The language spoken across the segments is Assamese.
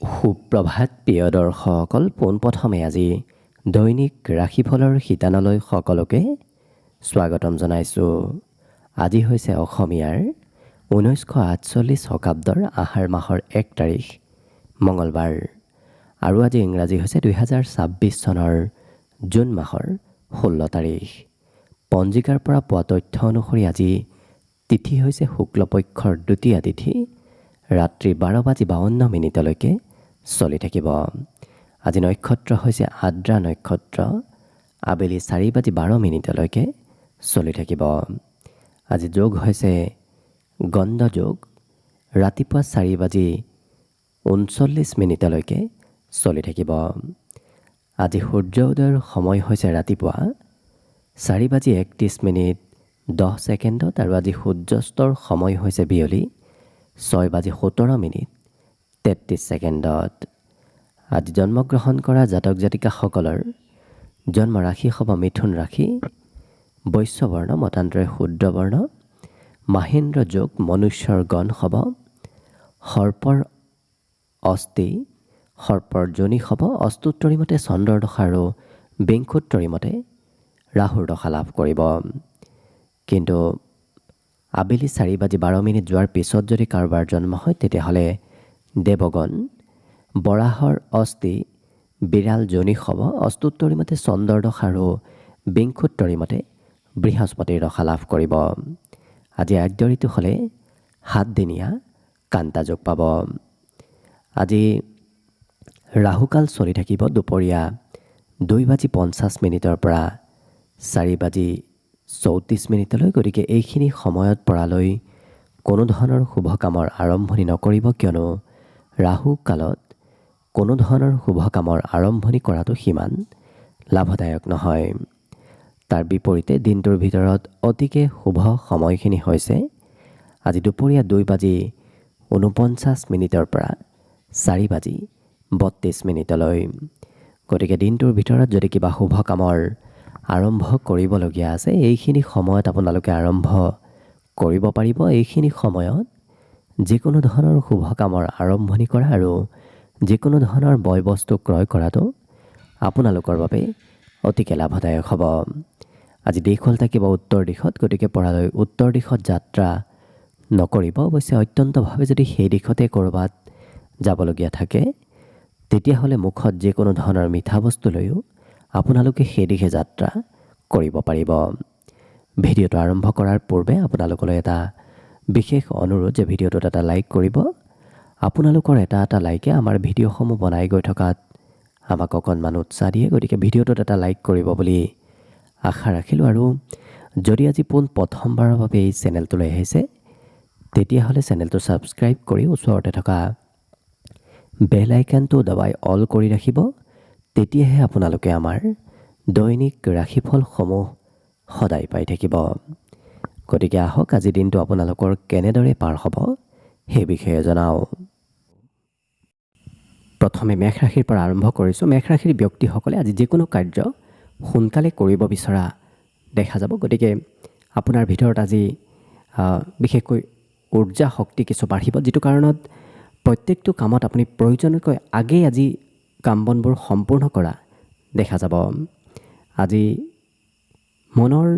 সুপ্ৰভাত প্ৰিয় দৰ্শকসকল, পোনপ্ৰথমে আজি দৈনিক ৰাশিফলৰ শিতানলৈ সকলোকে স্বাগতম জনাইছোঁ। আজি হৈছে অসমীয়াৰ 1948 শকাব্দৰ আহাৰ মাহৰ 1 তাৰিখ মঙলবাৰ আৰু আজি ইংৰাজী হৈছে 2026 চনৰ জুন মাহৰ 16 তাৰিখ। পঞ্জিকাৰ পৰা পোৱা তথ্য অনুসৰি আজি তিথি হৈছে শুক্লপক্ষৰ দ্বিতীয়া তিথি, ৰাত্ৰি 12:52 চলি থাকিব। আজি নক্ষত্ৰ হৈছে আদ্ৰা নক্ষত্ৰ, আবেলি 4:12 চলি থাকিব। আজি যোগ হৈছে গণ্ড যোগ, ৰাতিপুৱা 4:39 চলি থাকিব। আজি সূৰ্য উদয়ৰ সময় হৈছে ৰাতিপুৱা 4:31 আৰু আজি সূৰ্যাস্তৰ সময় হৈছে বিয়লি 6:17 আজি জন্মগ্ৰহণ কৰা জাতক জাতিকাসকলৰ জন্ম ৰাশি হ'ব মিথুন ৰাশি, বৈশ্যবৰ্ণ মতান্তৰে শূদ্ৰবৰ্ণ, মাহেন্দ্ৰ যোগ মনুষ্যৰ গণ হ'ব, সৰ্পৰ অস্থি সৰ্পৰ যোনি হ'ব, অস্তুত্তৰী মতে চন্দ্ৰৰ দশা আৰু বিংশোত্তৰী মতে ৰাহুৰ দশা লাভ কৰিব। কিন্তু আবেলি 4:12 যোৱাৰ পিছত যদি কাৰোবাৰ জন্ম হয় তেতিয়াহ'লে দেৱগণ বৰাহৰ অস্থি বিৰাল যোনি হ'ব, অস্তুত্তৰী মতে চন্দ্ৰৰ দশা আৰু বিংশোত্তৰী মতে বৃহস্পতিৰ দশা লাভ কৰিব। আজি আদ্য ঋতু হ'লে 7 দিনীয়া কান্তা যোগ পাব। আজি ৰাহুকাল চলি থাকিব দুপৰীয়া 2:50 পৰা 4:34। গতিকে এইখিনি সময়ত পৰালৈ কোনো ধৰণৰ শুভ কামৰ আৰম্ভণি নকৰিব, কিয়নো ৰাহু কালত কোনো ধৰণৰ শুভ কামৰ আৰম্ভণি কৰাটো সিমান লাভদায়ক নহয়। তাৰ বিপৰীতে দিনটোৰ ভিতৰত অতিকে শুভ সময়খিনি হৈছে আজি দুপৰীয়া 2:49 পৰা 4:32। গতিকে দিনটোৰ ভিতৰত যদি কিবা শুভ কামৰ আৰম্ভ কৰিবলগীয়া আছে এইখিনি সময়ত আপোনালোকে আৰম্ভ কৰিব পাৰিব। এইখিনি সময়ত যিকোনো ধৰণৰ শুভ কামৰ আৰম্ভণি কৰা আৰু যিকোনো ধৰণৰ বয় বস্তু ক্ৰয় কৰাটো আপোনালোকৰ বাবে অতিকে লাভদায়ক হ'ব। আজি দিশ হ'ল থাকিব উত্তৰ দিশত, গতিকে পৰালৈ উত্তৰ দিশত যাত্ৰা নকৰিব। অৱশ্যে অত্যন্তভাৱে যদি সেই দিশতে ক'ৰবাত যাবলগীয়া থাকে তেতিয়াহ'লে মুখত যিকোনো ধৰণৰ মিঠা বস্তু লৈও আপোনালোকে সেই দিশে যাত্ৰা কৰিব পাৰিব। ভিডিঅ'টো আৰম্ভ কৰাৰ পূৰ্বে আপোনালোকলৈ এটা বিশেষ অনুৰোধ যে ভিডিঅ'টোত এটা লাইক কৰিব। আপোনালোকৰ এটা লাইকে আমাৰ ভিডিঅ'সমূহ বনাই গৈ থকাত আমাক অকণমান উৎসাহ দিয়ে। গতিকে ভিডিঅ'টোত এটা লাইক কৰিব বুলি আশা ৰাখিলোঁ। আৰু যদি আজি প্ৰথমবাৰৰ বাবে এই চেনেলটোলৈ আহিছে তেতিয়াহ'লে চেনেলটো ছাবস্ক্ৰাইব কৰি ওচৰতে থকা বেল আইকনটো দবাই অল কৰি ৰাখিব। তেতিয়াহে আপোনালোকে আমাৰ দৈনিক ৰাশিফলসমূহ সদায় পাই থাকিব। গতিকে আহক আজিৰ দিনটো আপোনালোকৰ কেনেদৰে পাৰ হ'ব সেই বিষয়ে জনাওঁ। প্ৰথমে মেষ ৰাশিৰ পৰা আৰম্ভ কৰিছোঁ। মেষ ৰাশিৰ ব্যক্তিসকলে আজি যিকোনো কাৰ্য সোনকালে কৰিব বিচৰা দেখা যাব। গতিকে আপোনাৰ ভিতৰত আজি বিশেষকৈ উৰ্জা শক্তি কিছু বাঢ়িব, যিটো কাৰণত প্ৰত্যেকটো কামত আপুনি প্ৰয়োজনতকৈ আগেই আজি কাম বনবোৰ সম্পূৰ্ণ কৰা দেখা যাব। আজি মনৰ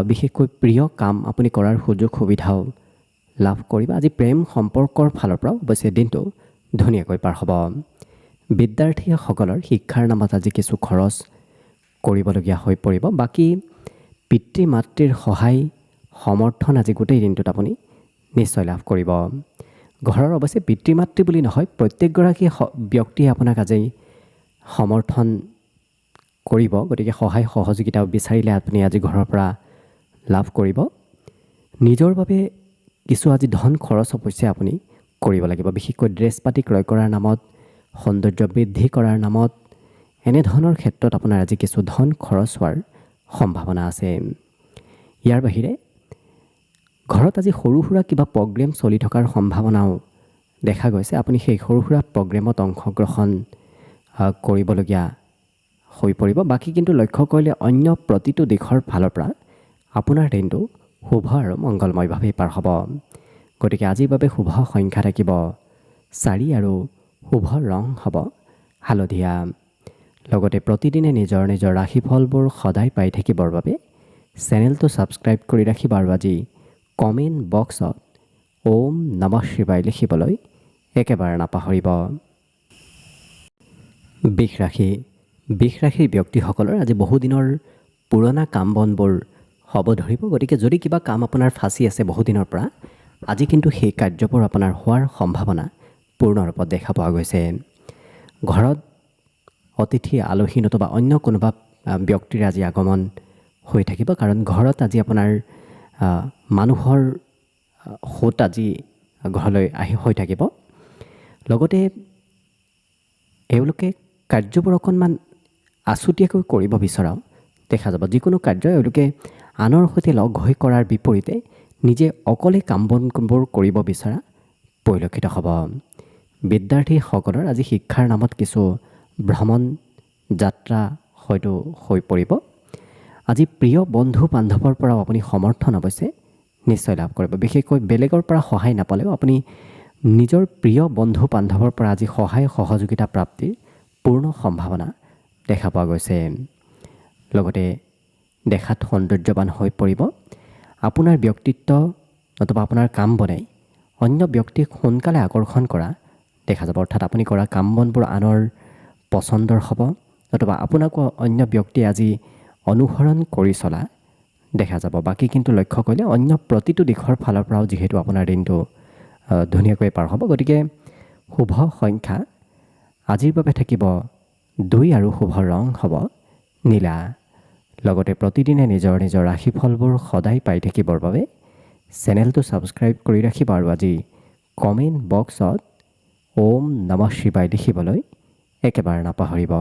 বিশেষকৈ প্ৰিয় কাম আপুনি কৰাৰ সুযোগ সুবিধাও লাভ কৰিব। আজি প্ৰেম সম্পৰ্কৰ ফালৰ পৰাও অৱশ্যে দিনটো ধুনীয়াকৈ পাৰ হ'ব। বিদ্যাৰ্থীসকলৰ শিক্ষাৰ নামত আজি কিছু খৰচ কৰিবলগীয়া হৈ পৰিব। বাকী পিতৃ মাতৃৰ সহায় সমৰ্থন আজি গোটেই দিনটোত আপুনি নিশ্চয় লাভ কৰিব। ঘৰৰ অৱশ্যে পিতৃ মাতৃ বুলি নহয়, প্ৰত্যেকগৰাকী ব্যক্তিয়ে আপোনাক আজি সমৰ্থন কৰিব। গতিকে সহায় সহযোগিতা বিচাৰিলে আপুনি আজি ঘৰৰ পৰা লাভ কৰিব। নিজৰ বাবে কিছু আজি ধন খৰচ অৱশ্যে আপুনি কৰিব লাগিব, বিশেষকৈ ড্ৰেছ পাতি ক্ৰয় কৰাৰ নামত, সৌন্দৰ্য বৃদ্ধি কৰাৰ নামত এনেধৰণৰ ক্ষেত্ৰত আপোনাৰ আজি কিছু ধন খৰচ হোৱাৰ সম্ভাৱনা আছে। ইয়াৰ বাহিৰে ঘৰত আজি সৰু সুৰা কিবা প্ৰগ্ৰেম চলি থকাৰ সম্ভাৱনাও দেখা গৈছে। আপুনি সেই সৰু সুৰা প্ৰগ্ৰেমত অংশগ্ৰহণ কৰিবলগীয়া হৈ পৰিব। বাকী কিন্তু লক্ষ্য কৰিলে অন্য প্ৰতিটো দিশৰ ফালৰ পৰা আপোনাৰ দিনটো শুভ আৰু মংগলময়ভাৱে পাৰ হ'ব। গতিকে আজিৰ বাবে শুভ সংখ্যা থাকিব 4 আৰু শুভ ৰং হ'ব হালধীয়া। লগতে প্ৰতিদিনে নিজৰ নিজৰ ৰাশিফলবোৰ সদায় পাই থাকিবৰ বাবে চেনেলটো ছাবস্ক্ৰাইব কৰি ৰাখিব আৰু আজি কমেণ্ট বক্সত ওম নমঃ শিৱায় লিখিবলৈ একেবাৰে নাপাহৰিব। বৃষ ৰাশিৰ ব্যক্তিসকলৰ আজি বহুদিনৰ পুৰণা কাম বনবোৰ হ'ব ধৰিব। গতিকে যদি কিবা কাম আপোনাৰ ফাঁচি আছে বহুদিনৰ পৰা, আজি কিন্তু সেই কাৰ্যবোৰ আপোনাৰ হোৱাৰ সম্ভাৱনা পূৰ্ণ ৰূপত দেখা পোৱা গৈছে। ঘৰত অতিথি আলহী নতুবা অন্য কোনোবা ব্যক্তিৰ আজি আগমন হৈ থাকিব, কাৰণ ঘৰত আজি আপোনাৰ মানুহৰ সোঁত আজি ঘৰলৈ হৈ থাকিব। লগতে এওঁলোকে কাৰ্যবোৰ অকণমান আছুতীয়াকৈ কৰিব বিচৰাও দেখা যাব। যিকোনো কাৰ্য এওঁলোকে আনৰ সৈতে লগ হৈ কৰাৰ বিপৰীতে নিজে অকলে কাম বনবোৰ কৰিব বিচৰা পৰিলক্ষিত হ'ব। বিদ্যাৰ্থীসকলৰ আজি শিক্ষাৰ নামত কিছু ভ্ৰমণ যাত্ৰা হয়তো হৈ পৰিব। আজি প্ৰিয় বন্ধু বান্ধৱৰ পৰাও আপুনি সমৰ্থন অৱশ্যে নিশ্চয় লাভ কৰিব। বিশেষকৈ বেলেগৰ পৰা সহায় নাপালেও আপুনি নিজৰ প্ৰিয় বন্ধু বান্ধৱৰ পৰা আজি সহায় সহযোগিতা প্ৰাপ্তিৰ পূৰ্ণ সম্ভাৱনা দেখা পোৱা গৈছে। লগতে দেখাত সৌন্দৰ্যৱান হৈ পৰিব। আপোনাৰ ব্যক্তিত্ব নতুবা আপোনাৰ কাম বনে অন্য ব্যক্তিক সোনকালে আকৰ্ষণ কৰা দেখা যাব। অৰ্থাৎ আপুনি কৰা কাম বনবোৰ আনৰ পচন্দৰ হ'ব, নতুবা আপোনাকো অন্য ব্যক্তিয়ে আজি অনুসৰণ কৰি চলা দেখা যাব। বাকী কিন্তু লক্ষ্য কৰিলে অন্য প্ৰতিটো দিশৰ ফালৰ পৰাও যিহেতু আপোনাৰ দিনটো ধুনীয়াকৈ পাৰ হ'ব। গতিকে শুভ সংখ্যা আজিৰ বাবে থাকিব 2 আৰু শুভ ৰং হ'ব নীলা। লগতে প্ৰতিদিনে নিজৰ নিজৰ ৰাশিফলবোৰ সদায় পাই থাকিবৰ বাবে চেনেলটো ছাবস্ক্ৰাইব কৰি ৰাখিব আৰু আজি কমেণ্ট বক্সত ওম নমঃ শিৱায় লিখিবলৈ একেবাৰে নাপাহৰিব।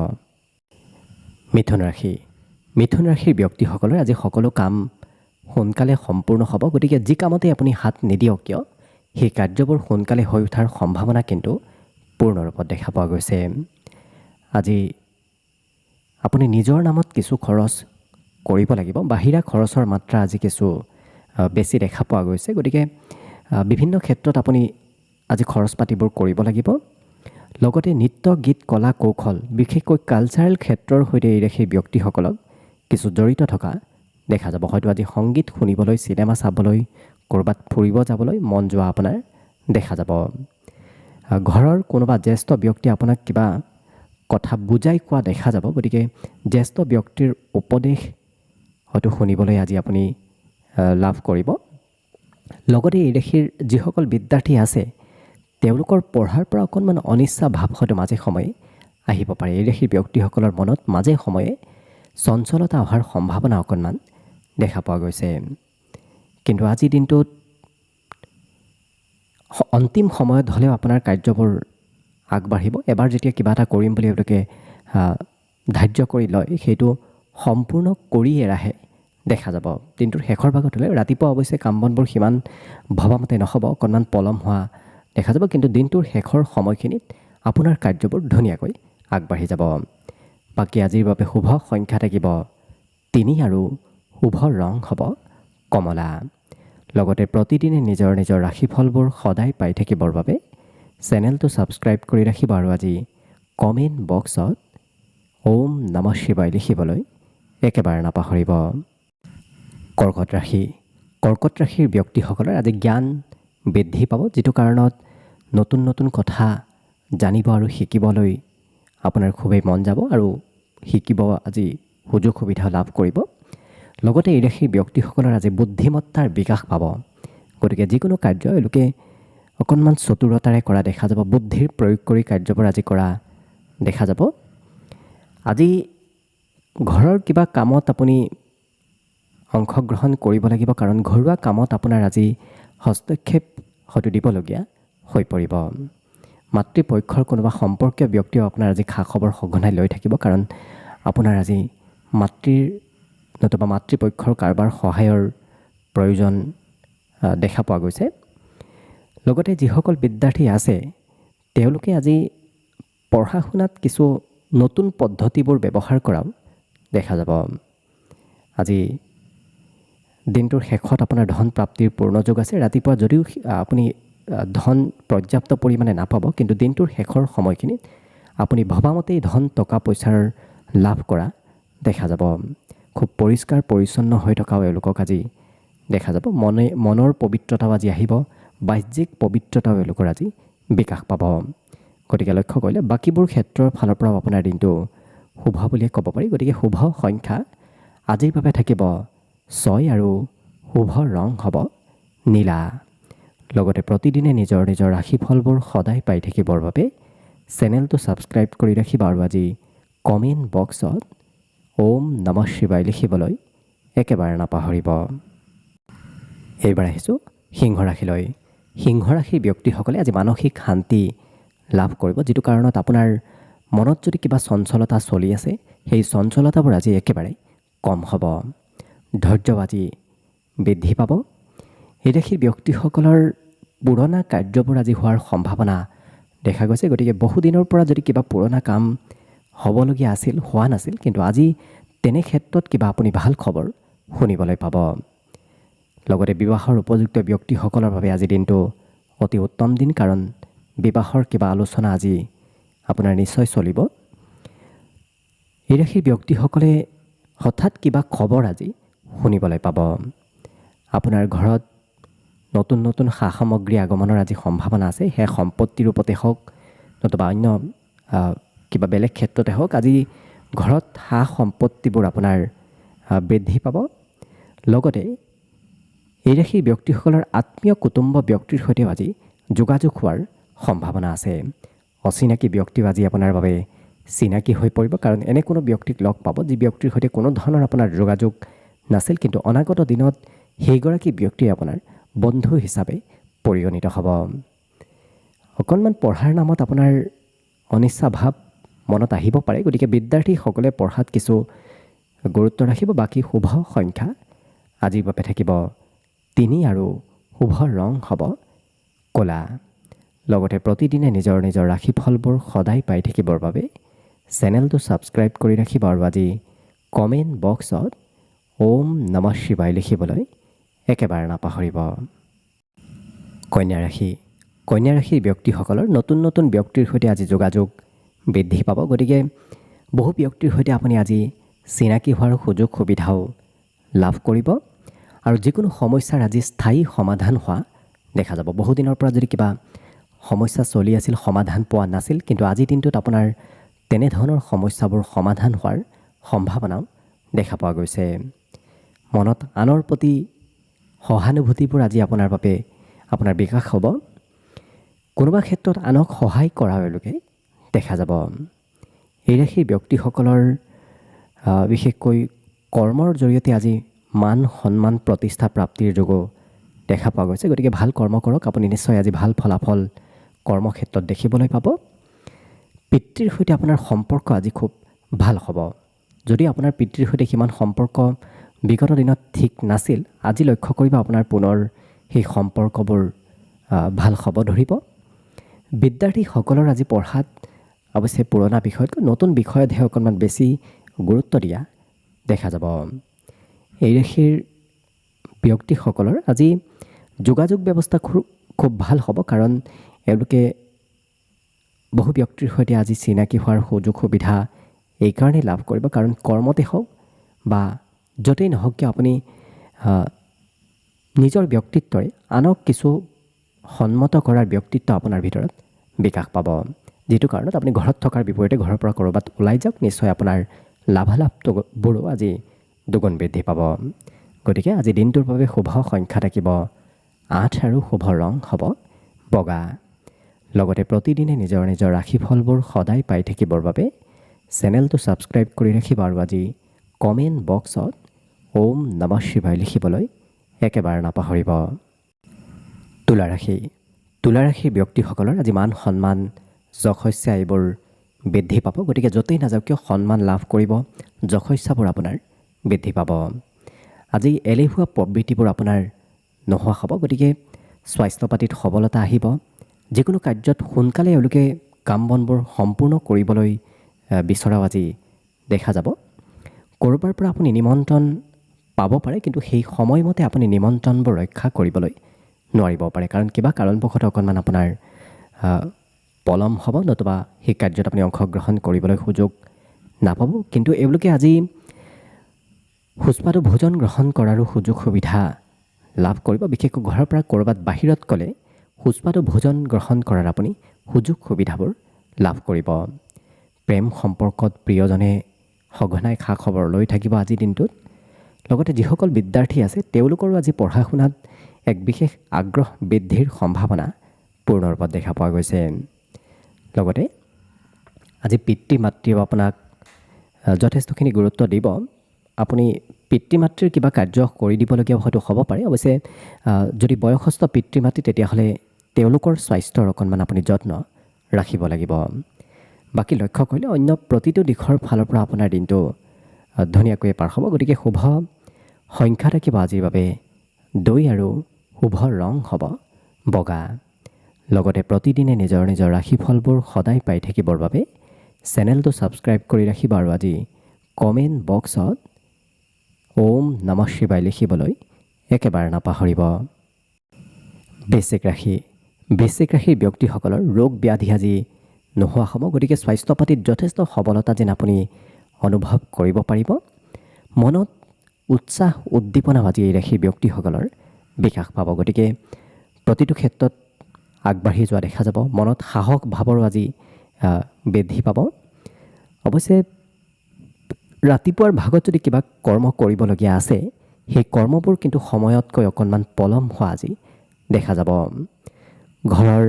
মিথুন ৰাশিৰ ব্যক্তিসকলৰ আজি সকলো কাম সোনকালে সম্পূৰ্ণ হ'ব। গতিকে যি কামতে আপুনি হাত নিদিয়ক কিয় সেই কাৰ্যবোৰ সোনকালে হৈ উঠাৰ সম্ভাৱনা কিন্তু পূৰ্ণ ৰূপত দেখা পোৱা গৈছে। আজি আপুনি নিজৰ নামত কিছু খৰচ কৰিব লাগিব। বাহিৰা খৰচৰ মাত্ৰা আজি কিছু বেছি দেখা পোৱা গৈছে। গতিকে বিভিন্ন ক্ষেত্ৰত আপুনি আজি খৰচ পাতিবোৰ কৰিব লাগিব। লগতে নৃত্য গীত কলা কৌশল বিশেষকৈ কালচাৰেল ক্ষেত্ৰৰ সৈতে এই ৰাশিৰ ব্যক্তিসকলক কিছু জড়িত থকা দেখা যাব। হয়তো আজি সংগীত শুনিবলৈ, চিনেমা চাবলৈ, ক'ৰবাত ফুৰিব যাবলৈ মন যোৱা আপোনাৰ দেখা যাব। ঘৰৰ কোনোবা জ্যেষ্ঠ ব্যক্তিয়ে আপোনাক কিবা কথা বুজাই কোৱা দেখা যাব। গতিকে জ্যেষ্ঠ ব্যক্তিৰ উপদেশ হয়তো শুনিবলৈ আজি আপুনি লাভ কৰিব। লগতে এই ৰাশিৰ যিসকল বিদ্যাৰ্থী আছে তেওঁলোকৰ পঢ়াৰ পৰা অকণমান অনিচ্ছা ভাৱ হয়তো মাজে সময়ে আহিব পাৰে। এই ৰাশিৰ ব্যক্তিসকলৰ মনত মাজে সময়ে চঞ্চলতা অহাৰ সম্ভাৱনা অকণমান দেখা পোৱা গৈছে। কিন্তু আজিৰ দিনটোত অন্তিম সময়ত হ'লেও আপোনাৰ কাৰ্যবোৰ আগবাঢ়িব। এবাৰ যেতিয়া কিবা এটা কৰিম বুলি এওঁলোকে ধাৰ্য কৰি লয় সেইটো সম্পূৰ্ণ কৰি এৰাহে দেখা যাব। দিনটোৰ শেষৰ ভাগত হ'লে ৰাতিপুৱা অৱশ্যে কাম বনবোৰ সিমান ভবামতে নহ'ব, অকণমান পলম হোৱা দেখা যাব। কিন্তু দিনটোৰ শেষৰ সময়খিনিত আপোনাৰ কাৰ্যবোৰ ধুনীয়াকৈ আগবাঢ়ি যাব। বাকী আজিৰ বাবে শুভ সংখ্যা থাকিব 3 আৰু শুভ ৰং হ'ব কমলা। লগতে প্ৰতিদিনে নিজৰ নিজৰ ৰাশিফলবোৰ সদায় পাই থাকিবৰ বাবে চেনেলটো ছাবস্ক্ৰাইব কৰি ৰাখিব আৰু আজি কমেণ্ট বক্সত ওম নমঃ শিৱায় লিখিবলৈ একেবাৰে নাপাহৰিব। কৰ্কট ৰাশিৰ ব্যক্তিসকলৰ আজি জ্ঞান বৃদ্ধি পাব, যিটো কাৰণত নতুন নতুন কথা জানিব আৰু শিকিবলৈ আপোনাৰ খুবেই মন যাব আৰু শিকিব আজি সুযোগ সুবিধা লাভ কৰিব। লগতে এই ৰাশিৰ ব্যক্তিসকলৰ আজি বুদ্ধিমত্তাৰ বিকাশ পাব। গতিকে যিকোনো কাৰ্য এওঁলোকে অকণমান চতুৰতাৰে কৰা দেখা যাব। বুদ্ধিৰ প্ৰয়োগ কৰি কাৰ্যবোৰ আজি কৰা দেখা যাব। আজি ঘৰৰ কিবা কামত আপুনি অংশগ্ৰহণ কৰিব লাগিব, কাৰণ ঘৰুৱা কামত আপোনাৰ আজি হস্তক্ষেপ হয়তো দিবলগীয়া হৈ পৰিব। মাতৃপক্ষৰ কোনোবা সম্পৰ্কীয় ব্যক্তিও আপোনাৰ আজি খা খবৰ সঘনাই লৈ থাকিব, কাৰণ আপোনাৰ আজি মাতৃৰ নতুবা মাতৃপক্ষৰ কাৰোবাৰ সহায়ৰ প্ৰয়োজন দেখা পোৱা গৈছে। লগতে যিসকল বিদ্যাৰ্থী আছে তেওঁলোকে আজি পঢ়া শুনাত কিছু নতুন পদ্ধতিবোৰ ব্যৱহাৰ কৰাও দেখা যাব। আজি দিনটোৰ শেষত আপোনাৰ ধন প্ৰাপ্তিৰ পূৰ্ণ যোগ আছে। ৰাতিপুৱা যদিও আপুনি ধন পৰ্যাপ্ত পৰিমাণে নাপাব, কিন্তু দিনটোৰ শেষৰ সময়খিনিত আপুনি ভবামতেই ধন টকা পইচাৰ লাভ কৰা দেখা যাব। খুব পৰিষ্কাৰ পৰিচ্ছন্ন হৈ থকাও এওঁলোকক আজি দেখা যাব। মনৰ পবিত্ৰতাও আজি আহিব, বাহ্যিক পবিত্ৰতাও এওঁলোকৰ আজি বিকাশ পাব। গতিকে লক্ষ্য কৰিলে বাকীবোৰ ক্ষেত্ৰৰ ফালৰ পৰাও আপোনাৰ দিনটো শুভ বুলিয়ে ক'ব পাৰি। গতিকে শুভ সংখ্যা আজিৰ বাবে থাকিব 6 আৰু শুভ ৰং হ'ব নীলা। লগতে প্ৰতিদিনে নিজৰ নিজৰ ৰাশিফলবোৰ সদায় পাই থাকিবৰ বাবে চেনেলটো ছাবস্ক্ৰাইব কৰি ৰাখিব আৰু আজি কমেণ্ট বক্সত ওম নমঃ শিৱায় লিখিবলৈ একেবাৰে নাপাহৰিব। এইবাৰ আহিছোঁ সিংহ ৰাশিলৈ। সিংহ ৰাশিৰ ব্যক্তিসকলে আজি মানসিক শান্তি লাভ কৰিব, যিটো কাৰণত আপোনাৰ মনত যদি কিবা চঞ্চলতা চলি আছে সেই চঞ্চলতাবোৰ আজি একেবাৰে কম হ'ব। ধৈৰ্য আজি বৃদ্ধি পাব। এই ৰাশিৰ ব্যক্তিসকলৰ পুৰণা কাৰ্যবোৰ আজি হোৱাৰ সম্ভাৱনা দেখা গৈছে। গতিকে বহুদিনৰ পৰা যদি কিবা পুৰণা কাম হ'বলগীয়া আছিল, হোৱা নাছিল, কিন্তু আজি তেনে ক্ষেত্ৰত কিবা আপুনি ভাল খবৰ শুনিবলৈ পাব। লগতে বিবাহৰ উপযুক্ত ব্যক্তিসকলৰ বাবে আজি দিনটো অতি উত্তম দিন, কাৰণ বিবাহৰ কিবা আলোচনা আজি আপোনাৰ নিশ্চয় চলিব। এই ৰাশিৰ ব্যক্তিসকলে হঠাৎ কিবা খবৰ আজি শুনিবলৈ পাব। আপোনাৰ ঘৰত নতুন নতুন সা সামগ্ৰী আগমনৰ আজি সম্ভাৱনা আছে। সেয়া সম্পত্তিৰ ৰূপতে হওক নতুবা অন্য কিবা বেলেগ ক্ষেত্ৰতে হওক, আজি ঘৰত সা সম্পত্তিবোৰ আপোনাৰ বৃদ্ধি পাব। লগতে এই ৰাশিৰ ব্যক্তিসকলৰ আত্মীয় কুটুম্ব ব্যক্তিৰ সৈতেও আজি যোগাযোগ হোৱাৰ সম্ভাৱনা আছে। অচিনাকি ব্যক্তিও আজি আপোনাৰ বাবে চিনাকি হৈ পৰিব, কাৰণ এনে কোনো ব্যক্তিক লগ পাব যি ব্যক্তিৰ সৈতে কোনো ধৰণৰ আপোনাৰ যোগাযোগ নাছিল, কিন্তু অনাগত দিনত সেইগৰাকী ব্যক্তি আপোনাৰ বন্ধু হিচাপে পৰিগণিত হ'ব। অকণমান পঢ়াৰ নামত আপোনাৰ অনিচ্ছা ভাৱ মনত আহিব পাৰে। গতিকে বিদ্যাৰ্থীসকলে পঢ়াত কিছু গুৰুত্ব ৰাখিব। বাকী শুভ সংখ্যা আজিৰ বাবে থাকিব 3 আৰু শুভ ৰং হ'ব ক'লা। লগতে প্ৰতিদিনে নিজৰ নিজৰ ৰাশিফলবোৰ সদায় পাই থাকিবৰ বাবে চেনেলটো ছাবস্ক্ৰাইব কৰি ৰাখিব আৰু আজি কমেণ্ট বক্সত ওম নমঃ শিৱায় লিখিবলৈ একেবাৰে নাপাহৰিব। কন্যা ৰাশি। কন্যা ৰাশিৰ ব্যক্তিসকলৰ নতুন নতুন ব্যক্তিৰ সৈতে আজি যোগাযোগ বৃদ্ধি পাব। গতিকে বহু ব্যক্তিৰ সৈতে আপুনি আজি চিনাকি হোৱাৰ সুযোগ সুবিধাও লাভ কৰিব আৰু যিকোনো সমস্যাৰ আজি স্থায়ী সমাধান হোৱা দেখা যাব। বহুদিনৰ পৰা যদি কিবা সমস্যা চলি আছিল, সমাধান পোৱা নাছিল, কিন্তু আজিৰ দিনটোত আপোনাৰ তেনেধৰণৰ সমস্যাবোৰ সমাধান হোৱাৰ সম্ভাৱনাও দেখা পোৱা গৈছে। মনত আনৰ প্ৰতি সহানুভূতিবোৰ আজি আপোনাৰ বাবে আপোনাৰ বিকাশ হ'ব। কোনোবা ক্ষেত্ৰত আনক সহায় কৰা এওঁলোকে দেখা যাব। এই ৰাশিৰ ব্যক্তিসকলৰ বিশেষকৈ কৰ্মৰ জৰিয়তে আজি মান সন্মান প্ৰতিষ্ঠা প্ৰাপ্তিৰ যোগো দেখা পোৱা গৈছে। গতিকে ভাল কৰ্ম কৰক, আপুনি নিশ্চয় আজি ভাল ফলাফল কৰ্মক্ষেত্ৰত দেখিবলৈ পাব। পিতৃৰ সৈতে আপোনাৰ সম্পৰ্ক আজি খুব ভাল হ'ব। যদি আপোনাৰ পিতৃৰ সৈতে সিমান সম্পৰ্ক বিগত দিনত ঠিক নাছিল, আজি লক্ষ্য কৰিব আপোনাৰ পুনৰ সেই সম্পৰ্কবোৰ ভাল হ'ব ধৰিব। বিদ্যাৰ্থীসকলৰ আজি পঢ়াত অৱশ্যে পুৰণা বিষয়তকৈ নতুন বিষয়তহে অকণমান বেছি গুৰুত্ব দিয়া দেখা যাব। এই ৰাশিৰ ব্যক্তিসকলৰ আজি যোগাযোগ ব্যৱস্থা খুব ভাল হ'ব, কাৰণ এওঁলোকে বহু ব্যক্তিৰ সৈতে আজি চিনাকি হোৱাৰ সুযোগ সুবিধা এইকাৰণেই লাভ কৰিব, কাৰণ কৰ্মতে হওক বা য'তেই নহওক কিয় আপুনি নিজৰ ব্যক্তিত্বৰে আনক কিছু সন্মত কৰাৰ ব্যক্তিত্ব আপোনাৰ ভিতৰত বিকাশ পাব, যিটো কাৰণত আপুনি ঘৰত থকাৰ বিপৰীতে ঘৰৰ পৰা ক'ৰবাত ওলাই যাওক, নিশ্চয় আপোনাৰ লাভালাভবোৰো আজি দুগুণ বৃদ্ধি পাব। গতিকে আজি দিনটোৰ বাবে শুভ সংখ্যা থাকিব 8 আৰু শুভ ৰং হ'ব বগা। লগতে প্ৰতিদিনে নিজৰ নিজৰ ৰাশিফলবোৰ সদায় পাই থাকিবৰ বাবে চেনেলটো ছাবস্ক্ৰাইব কৰি ৰাখিব আৰু আজি কমেণ্ট বক্সত ওম নমঃ শিৱায় লিখিবলৈ একেবাৰে নাপাহৰিব। তুলা ৰাশি। তুলা ৰাশিৰ ব্যক্তিসকলৰ আজি মান সন্মান যশস্যা এইবোৰ বৃদ্ধি পাব। গতিকে য'তেই নাযাওক কিয় সন্মান লাভ কৰিব, যশস্যাবোৰ আপোনাৰ বৃদ্ধি পাব। আজি এলেহুৱা প্ৰবৃত্তিবোৰ আপোনাৰ নোহোৱা হ'ব। গতিকে স্বাস্থ্য পাতিত সবলতা আহিব। যিকোনো কাৰ্যত সোনকালে এওঁলোকে কাম বনবোৰ সম্পূৰ্ণ কৰিবলৈ বিচৰাও আজি দেখা যাব। ক'ৰবাৰ পৰা আপুনি নিমন্ত্ৰণ পাব পাৰে, কিন্তু সেই সময়মতে আপুনি নিমন্ত্ৰণবোৰ ৰক্ষা কৰিবলৈ নোৱাৰিব পাৰে, কাৰণ কিবা কাৰণবশতঃ অকণমান আপোনাৰ পলম হ'ব, নতুবা সেই কাৰ্যত আপুনি অংশগ্ৰহণ কৰিবলৈ সুযোগ নাপাব। কিন্তু এওঁলোকে আজি সুস্বাদু ভোজন গ্ৰহণ কৰাৰো সুযোগ সুবিধা লাভ কৰিব। বিশেষকৈ ঘৰৰ পৰা ক'ৰবাত বাহিৰত গ'লে সুস্বাদু ভোজন গ্ৰহণ কৰাৰ আপুনি সুযোগ সুবিধাবোৰ লাভ কৰিব। প্ৰেম সম্পৰ্কত প্ৰিয়জনে সঘনাই খা খবৰ লৈ থাকিব আজিৰ দিনটোত। লগতে যিসকল বিদ্যাৰ্থী আছে তেওঁলোকৰো আজি পঢ়া শুনাত এক বিশেষ আগ্ৰহ বৃদ্ধিৰ সম্ভাৱনা পূৰ্ণৰূপত দেখা পোৱা গৈছে। লগতে আজি পিতৃ মাতৃও আপোনাক যথেষ্টখিনি গুৰুত্ব দিব। আপুনি পিতৃ মাতৃৰ কিবা কাৰ্য কৰি দিবলগীয়া হয়তো হ'ব পাৰে। অৱশ্যে যদি বয়সস্থ পিতৃ মাতৃ তেতিয়াহ'লে তেওঁলোকৰ স্বাস্থ্যৰ অকণমান আপুনি যত্ন ৰাখিব লাগিব। বাকী লক্ষ্য কৰিলে অন্য প্ৰতিটো দিশৰ ফালৰ পৰা আপোনাৰ দিনটো ধুনীয়াকৈ পাৰ হ'ব। গতিকে শুভ সংখ্যা থাকিব আজিৰ বাবে 2 আৰু শুভ ৰং হ'ব বগা। লগতে প্ৰতিদিনে নিজৰ নিজৰ ৰাশিফলবোৰ সদায় পাই থাকিবৰ বাবে চেনেলটো ছাবস্ক্ৰাইব কৰি ৰাখিব আৰু আজি কমেণ্ট বক্সত ওম নমঃ শিৱায় লিখিবলৈ একেবাৰে নাপাহৰিব। বৃশ্চিক ৰাশি। বৃশ্চিক ৰাশিৰ ব্যক্তিসকলৰ ৰোগ ব্যাধি আজি নোহোৱা হ'ব। গতিকে স্বাস্থ্য পাতিত যথেষ্ট সবলতা যেন আপুনি অনুভৱ কৰিব পাৰিব। মনত উৎসাহ উদ্দীপনা আজি এই ৰাশিৰ ব্যক্তিসকলৰ বিকাশ পাব। গতিকে প্ৰতিটো ক্ষেত্ৰত আগবাঢ়ি যোৱা দেখা যাব। মনত সাহস ভাৱৰো আজি বৃদ্ধি পাব। অৱশ্যে ৰাতিপুৱাৰ ভাগত যদি কিবা কৰ্ম কৰিবলগীয়া আছে সেই কৰ্মবোৰ কিন্তু সময়তকৈ অকণমান পলম হোৱা আজি দেখা যাব। ঘৰৰ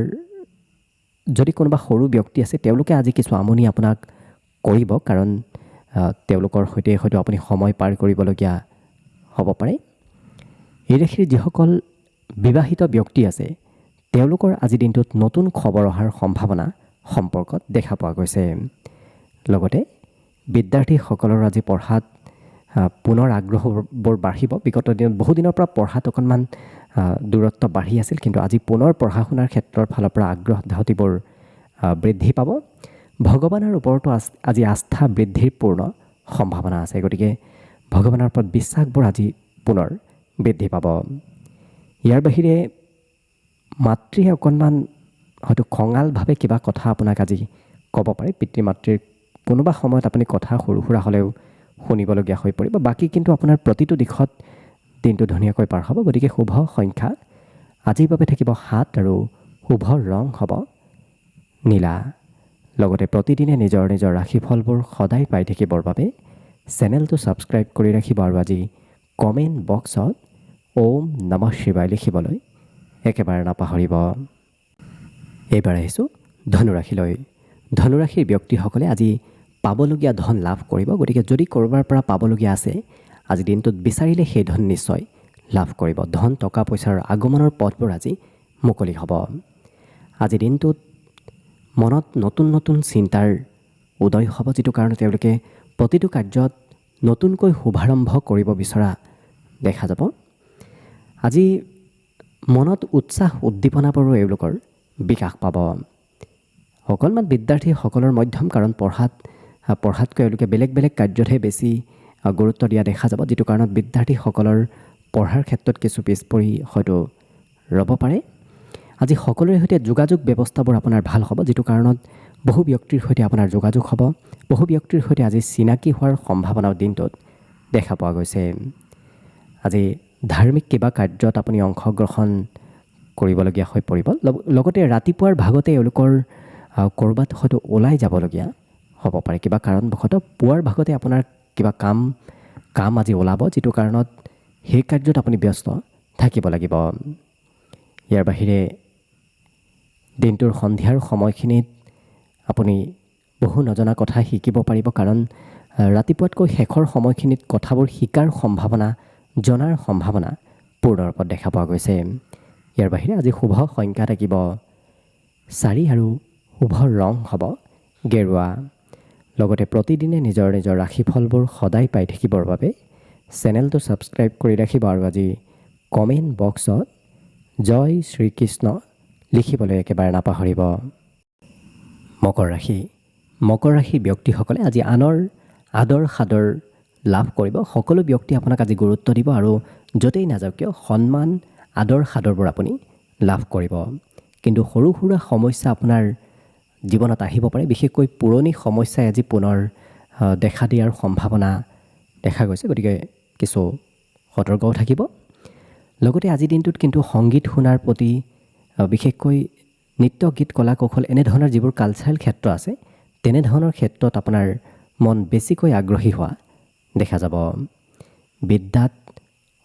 যদি কোনোবা সৰু ব্যক্তি আছে তেওঁলোকে আজি কিছু আমনি আপোনাক কৰিব, কাৰণ তেওঁলোকৰ সৈতে হয়তো আপুনি সময় পাৰ কৰিবলগীয়া হ'ব পাৰে। এই ৰাশিৰ যিসকল বিবাহিত ব্যক্তি আছে তেওঁলোকৰ আজি দিনটোত নতুন খবৰ অহাৰ সম্ভাৱনা সম্পৰ্কত দেখা পোৱা গৈছে। লগতে বিদ্যাৰ্থীসকলৰ আজি পঢ়াত পুনৰ আগ্ৰহবোৰ বাঢ়িব। বিগত দিনত বহুদিনৰ পৰা পঢ়াত অকণমান দূৰত্ব বাঢ়ি আছিল, কিন্তু আজি পুনৰ পঢ়া শুনাৰ ক্ষেত্ৰৰ ফালৰ পৰা আগ্ৰহ ধাউতিবোৰ বৃদ্ধি পাব। ভগৱানৰ ওপৰতো আজি আস্থা বৃদ্ধিৰ পূৰ্ণ সম্ভাৱনা আছে। গতিকে ভগৱানৰ ওপৰত বিশ্বাসবোৰ আজি পুনৰ বৃদ্ধি পাব। ইয়াৰ বাহিৰে মাতৃয়ে অকণমান হয়তো খঙালভাৱে কিবা কথা আপোনাক আজি ক'ব পাৰে। পিতৃ মাতৃৰ কোনোবা সময়ত আপুনি কথা সৰু সুৰা হ'লেও শুনিবলগীয়া হৈ পৰিব। বাকী কিন্তু আপোনাৰ প্ৰতিটো দিশত দিনটো ধুনীয়াকৈ পাৰ হ'ব। গতিকে শুভ সংখ্যা আজিৰ বাবে থাকিব 7 আৰু শুভ ৰং হ'ব নীলা। লগতে প্ৰতিদিনে নিজৰ নিজৰ ৰাশিফলবোৰ সদায় পাই থাকিবৰ বাবে চেনেলটো ছাবস্ক্ৰাইব কৰি ৰাখিব আৰু আজি কমেণ্ট বক্সত ওম নমঃ শিৱায় লিখিবলৈ একেবাৰে নাপাহৰিব। এইবাৰ আহিছোঁ ধনুৰাশিলৈ। ধনুৰাশিৰ ব্যক্তিসকলে আজি পাবলগীয়া ধন লাভ কৰিব। গতিকে যদি ক'ৰবাৰ পৰা পাবলগীয়া আছে আজি দিনটোত বিচাৰিলে সেই ধন নিশ্চয় লাভ কৰিব। ধন টকা পইচাৰ আগমনৰ পথবোৰ আজি মুকলি হ'ব। আজি দিনটোত মনত নতুন নতুন চিন্তাৰ উদয় হ'ব, যিটো কাৰণে তেওঁলোকে প্ৰতিটো কাৰ্যত নতুনকৈ শুভাৰম্ভ কৰিব বিচৰা দেখা যাব। আজি মনত উৎসাহ উদ্দীপনাবোৰো এওঁলোকৰ বিকাশ পাব। অকণমান বিদ্যাৰ্থীসকলৰ মধ্যম, কাৰণ পঢ়াতকৈ এওঁলোকে বেলেগ বেলেগ কাৰ্যতহে বেছি গুৰুত্ব দিয়া দেখা যাব, যিটো কাৰণত বিদ্যাৰ্থীসকলৰ পঢ়াৰ ক্ষেত্ৰত কিছু পিছ পৰি হয়তো ৰ'ব পাৰে। আজি সকলোৰে সৈতে যোগাযোগ ব্যৱস্থাবোৰ আপোনাৰ ভাল হ'ব, যিটো কাৰণত বহু ব্যক্তিৰ সৈতে আপোনাৰ যোগাযোগ হ'ব। বহু ব্যক্তিৰ সৈতে আজি চিনাকি হোৱাৰ সম্ভাৱনাও দিনটোত দেখা পোৱা গৈছে। আজি ধাৰ্মিক কিবা কাৰ্যত আপুনি অংশগ্ৰহণ কৰিবলগীয়া হৈ পৰিব। লগতে ৰাতিপুৱাৰ ভাগতে এওঁলোকৰ ক'ৰবাত হয়তো ওলাই যাবলগীয়া হ'ব পাৰে। কিবা কাৰণবশতঃ পুৱাৰ ভাগতে আপোনাৰ কিবা কাম আজি ওলাব, যিটো কাৰণত সেই কাৰ্যত আপুনি ব্যস্ত থাকিব লাগিব। ইয়াৰ বাহিৰে দিনটোৰ সন্ধিয়াৰ সময়খিনিত আপুনি বহু নজনা কথা শিকিব পাৰিব, কাৰণ ৰাতিপুৱাতকৈ শেষৰ সময়খিনিত কথাবোৰ শিকাৰ সম্ভাৱনা, জনাৰ সম্ভাৱনা পূৰ্ণৰূপত দেখা পোৱা গৈছে। ইয়াৰ বাহিৰে আজি শুভ সংখ্যা থাকিব 4 আৰু শুভ ৰং হ'ব গেৰুৱা। লগতে প্ৰতিদিনে নিজৰ নিজৰ ৰাশিফলবোৰ সদায় পাই থাকিবৰ বাবে চেনেলটো ছাবস্ক্ৰাইব কৰি ৰাখিব আৰু আজি কমেণ্ট বক্সত জয় শ্ৰীকৃষ্ণ লিখিবলৈ একেবাৰে নাপাহৰিব। মকৰ ৰাশি। মকৰ ৰাশিৰ ব্যক্তিসকলে আজি আনৰ আদৰ সাদৰ লাভ কৰিব। সকলো ব্যক্তি আপোনাক আজি গুৰুত্ব দিব আৰু য'তেই নাযাওক কিয় সন্মান আদৰ সাদৰবোৰ আপুনি লাভ কৰিব। কিন্তু সৰু সুৰা সমস্যা আপোনাৰ জীৱনত আহিব পাৰে, বিশেষকৈ পুৰণি সমস্যাই আজি পুনৰ দেখা দিয়াৰ সম্ভাৱনা দেখা গৈছে, গতিকে কিছু সতৰ্কও থাকিব। লগতে আজিৰ দিনটোত কিন্তু সংগীত শুনাৰ প্ৰতি, বিশেষকৈ নৃত্য গীত কলা কৌশল এনেধৰণৰ যিবোৰ কালচাৰেল ক্ষেত্ৰ আছে তেনেধৰণৰ ক্ষেত্ৰত আপোনাৰ মন বেছিকৈ আগ্ৰহী হোৱা দেখা যাব। বিদ্যাত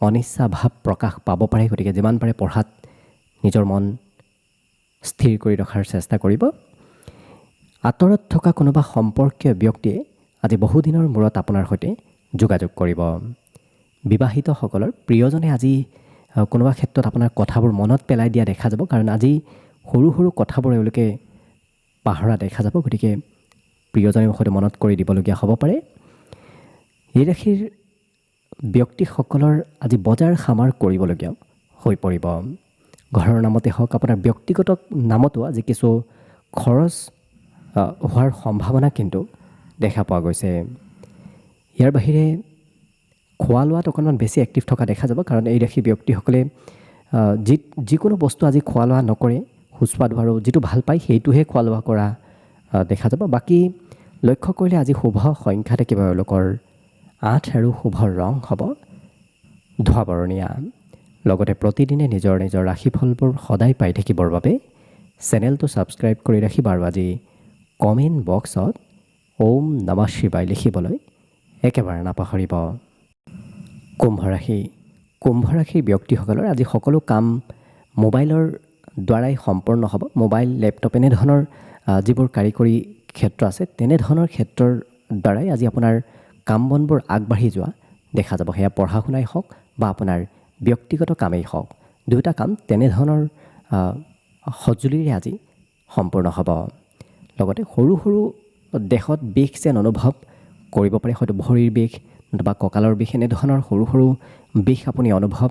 অনিচ্ছা ভাৱ প্ৰকাশ পাব পাৰে, গতিকে যিমান পাৰে পঢ়াত নিজৰ মন স্থিৰ কৰি ৰখাৰ চেষ্টা কৰিব। আঁতৰত থকা কোনোবা সম্পৰ্কীয় ব্যক্তিয়ে আজি বহুদিনৰ মূৰত আপোনাৰ সৈতে যোগাযোগ কৰিব। বিবাহিতসকলৰ প্ৰিয়জনে আজি কোনোবা ক্ষেত্ৰত আপোনাৰ কথাবোৰ মনত পেলাই দিয়া দেখা যাব, কাৰণ আজি সৰু সৰু কথাবোৰ এওঁলোকে পাহৰা দেখা যাব, গতিকে প্ৰিয়জনৰ সৈতে মনত কৰি দিবলগীয়া হ'ব পাৰে। এই ৰাশিৰ ব্যক্তিসকলৰ আজি বজাৰ সামাৰ কৰিবলগীয়া হৈ পৰিব। ঘৰৰ নামতে হওক, আপোনাৰ ব্যক্তিগত নামতো আজি কিছু খৰচ হোৱাৰ সম্ভাৱনা কিন্তু দেখা পোৱা গৈছে। ইয়াৰ বাহিৰে খোৱা লোৱাত অকণমান বেছি এক্টিভ থকা দেখা যাব, কাৰণ এই ৰাশি ব্যক্তিসকলে যিকোনো বস্তু আজি খোৱা লোৱা নকৰে, সুস্বাদু আৰু যিটো ভাল পায় সেইটোহে খোৱা লোৱা কৰা দেখা যাব। বাকী লক্ষ্য কৰিলে আজি শুভ সংখ্যা থাকিব এওঁলোকৰ 8 আৰু শুভ ৰং হ'ব ধোঁৱা বৰণীয়া। লগতে প্ৰতিদিনে নিজৰ নিজৰ ৰাশিফলবোৰ সদায় পাই থাকিবৰ বাবে চেনেলটো ছাবস্ক্ৰাইব কৰি ৰাখিব আৰু আজি কমেণ্ট বক্সত ওম নমঃ শিৱায় লিখিবলৈ একেবাৰে নাপাহৰিব। কুম্ভ ৰাশিৰ ব্যক্তিসকলৰ আজি সকলো কাম মোবাইলৰ দ্বাৰাই সম্পন্ন হ'ব। মোবাইল, লেপটপ এনেধৰণৰ যিবোৰ কাৰিকৰী ক্ষেত্ৰ আছে তেনেধৰণৰ ক্ষেত্ৰৰ দ্বাৰাই আজি আপোনাৰ কাম বনবোৰ আগবাঢ়ি যোৱা দেখা যাব। সেয়া পঢ়া শুনাই হওক বা আপোনাৰ ব্যক্তিগত কামেই হওক, দুয়োটা কাম তেনেধৰণৰ সঁজুলিৰে আজি সম্পূৰ্ণ হ'ব। লগতে সৰু সৰু দেহত বিষ যেন অনুভৱ কৰিব পাৰে, হয়তো ভৰিৰ বিষ বা কঁকালৰ বিষ এনেধৰণৰ সৰু সৰু বিষ আপুনি অনুভৱ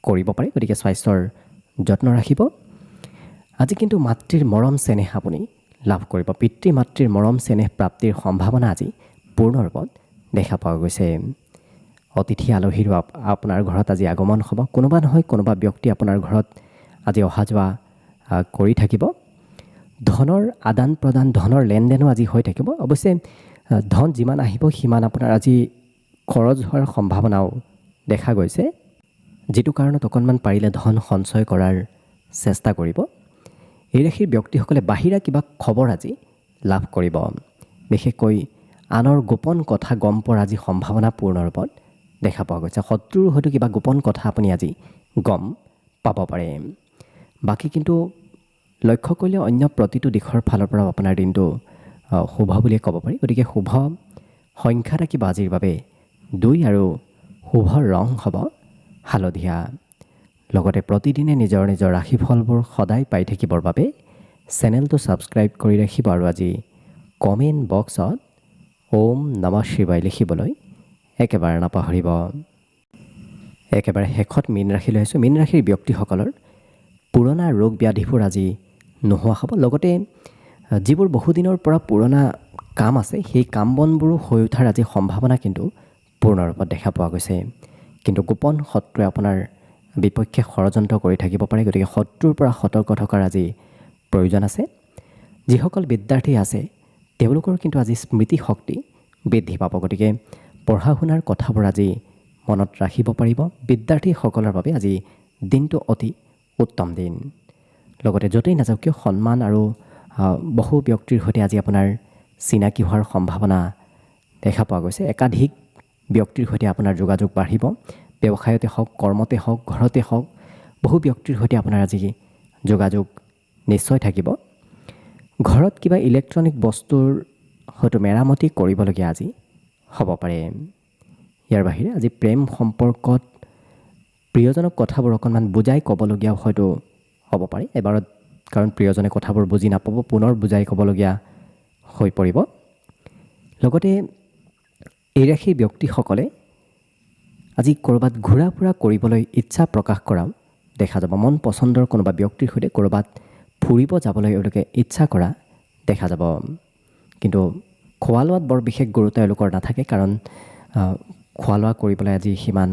কৰিব পাৰে, গতিকে স্বাস্থ্যৰ যত্ন ৰাখিব। আজি কিন্তু মাতৃৰ মৰম চেনেহ আপুনি লাভ কৰিব। পিতৃ মাতৃৰ মৰম চেনেহ প্ৰাপ্তিৰ সম্ভাৱনা আজি পূৰ্ণ ৰূপত দেখা পোৱা গৈছে। অতিথি আলহীৰো আপোনাৰ ঘৰত আজি আগমন হ'ব। কোনোবা নহয় কোনোবা ব্যক্তি আপোনাৰ ঘৰত আজি অহা যোৱা কৰি থাকিব। ধনৰ আদান প্ৰদান, ধনৰ লেনদেনো আজি হৈ থাকিব। অৱশ্যে ধন যিমান আহিব সিমান আপোনাৰ আজি খৰচ হোৱাৰ সম্ভাৱনাও দেখা গৈছে, যিটো কাৰণত অকণমান পাৰিলে ধন সঞ্চয় কৰাৰ চেষ্টা কৰিব। এই ৰাশিৰ ব্যক্তিসকলে বাহিৰা কিবা খবৰ আজি লাভ কৰিব। বিশেষকৈ আনৰ গোপন কথা গম পোৱাৰ আজি সম্ভাৱনা পূৰ্ণ ৰূপত দেখা পোৱা গৈছে। শত্ৰুৰ হয়তো কিবা গোপন কথা আপুনি আজি গম পাব পাৰে। বাকী কিন্তু লক্ষ্য কৰিলে অন্য প্ৰতিটো দিশৰ ফালৰ পৰাও আপোনাৰ দিনটো শুভ বুলিয়ে ক'ব পাৰি। গতিকে শুভ সংখ্যা থাকিব আজিৰ বাবে 2 আৰু শুভ ৰং হ'ব হালধীয়া। লগতে প্ৰতিদিনে নিজৰ নিজৰ ৰাশিফলবোৰ সদায় পাই থাকিবৰ বাবে চেনেলটো ছাবস্ক্ৰাইব কৰি ৰাখিব আৰু আজি কমেণ্ট বক্সত ওম নমঃ শিৱায় লিখিবলৈ একেবাৰে নাপাহৰিব। একেবাৰে শেষত মীন ৰাশিলৈ আহিছোঁ। মীন ৰাশিৰ ব্যক্তিসকলৰ পুৰণা ৰোগ ব্যাধিবোৰ আজি নোহোৱা হ'ব। লগতে যিবোৰ বহুদিনৰ পৰা পুৰণা কাম আছে সেই কাম বনবোৰো হৈ উঠাৰ আজি সম্ভাৱনা কিন্তু পূৰ্ণ ৰূপত দেখা পোৱা গৈছে। কিন্তু গোপন শত্ৰুৱে আপোনাৰ বিপক্ষে ষড়যন্ত্ৰ কৰি থাকিব পাৰে, গতিকে শত্ৰুৰ পৰা সতৰ্ক থকাৰ আজি প্ৰয়োজন আছে। যিসকল বিদ্যাৰ্থী আছে তেওঁলোকৰ কিন্তু আজি স্মৃতি শক্তি বৃদ্ধি পাব, গতিকে পঢ়া শুনাৰ কথাবোৰ আজি মনত ৰাখিব পাৰিব। বিদ্যাৰ্থীসকলৰ বাবে আজি দিনটো অতি উত্তম দিন। লগতে য'তেই নাযাওক কিয় সন্মান আৰু বহু ব্যক্তিৰ সৈতে আজি আপোনাৰ চিনাকি হোৱাৰ সম্ভাৱনা দেখা পোৱা গৈছে। একাধিক ব্যক্তিৰ সৈতে আপোনাৰ যোগাযোগ বাঢ়িব। ব্যৱসায়তে হওক, কৰ্মতে হওক, ঘৰতে হওক, বহু ব্যক্তিৰ সৈতে আপোনাৰ আজি যোগাযোগ নিশ্চয় থাকিব। ঘৰত কিবা ইলেক্ট্ৰনিক বস্তুৰ হয়তো মেৰামতি কৰিবলগীয়া আজি হ'ব পাৰে। ইয়াৰ বাহিৰে আজি প্ৰেম সম্পৰ্কত প্ৰিয়জনক কথাবোৰ অকণমান বুজাই ক'বলগীয়াও হয়তো হ'ব পাৰে এবাৰত, কাৰণ প্ৰিয়জনে কথাবোৰ বুজি নাপাব, পুনৰ বুজাই ক'বলগীয়া হৈ পৰিব। লগতে এই ৰাশিৰ ব্যক্তিসকলে আজি ক'ৰবাত ঘূৰা ফুৰা কৰিবলৈ ইচ্ছা প্ৰকাশ কৰাও দেখা যাব। মন পচন্দৰ কোনোবা ব্যক্তিৰ সৈতে ক'ৰবাত ফুৰিব যাবলৈ এওঁলোকে ইচ্ছা কৰা দেখা যাব। কিন্তু খোৱা লোৱাত বৰ বিশেষ গুৰুত্ব এওঁলোকৰ নাথাকে, কাৰণ খোৱা লোৱা কৰিবলৈ আজি সিমান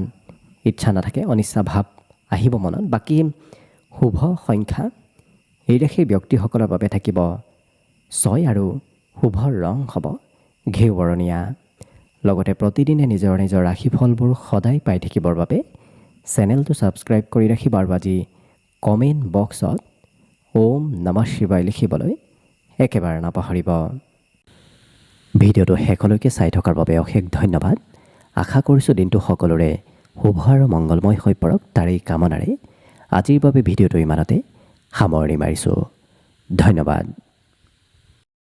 ইচ্ছা নাথাকে, অনিচ্ছা ভাৱ আহিব মনত। বাকী শুভ সংখ্যা এই ৰাশিৰ ব্যক্তিসকলৰ বাবে থাকিব 6 আৰু শুভ ৰং হ'ব ঘেঁউবৰণীয়া। লগতে প্ৰতিদিনে নিজৰ নিজৰ ৰাশিফলবোৰ সদায় পাই থাকিবৰ বাবে চেনেলটো ছাবস্ক্ৰাইব কৰি ৰাখিব আৰু আজি কমেণ্ট বক্সত ওম নমঃ শিৱায় লিখিবলৈ একেবাৰে নাপাহৰিব। ভিডিঅ'টো শেষলৈকে চাই থকাৰ বাবে অশেষ ধন্যবাদ। আশা কৰিছোঁ দিনটো সকলোৰে শুভ আৰু মংগলময় হৈ পৰক তাৰেই কামনাৰে আজিৰ বাবে ভিডিঅ'টো ইমানতে সামৰণি মাৰিছোঁ। ধন্যবাদ।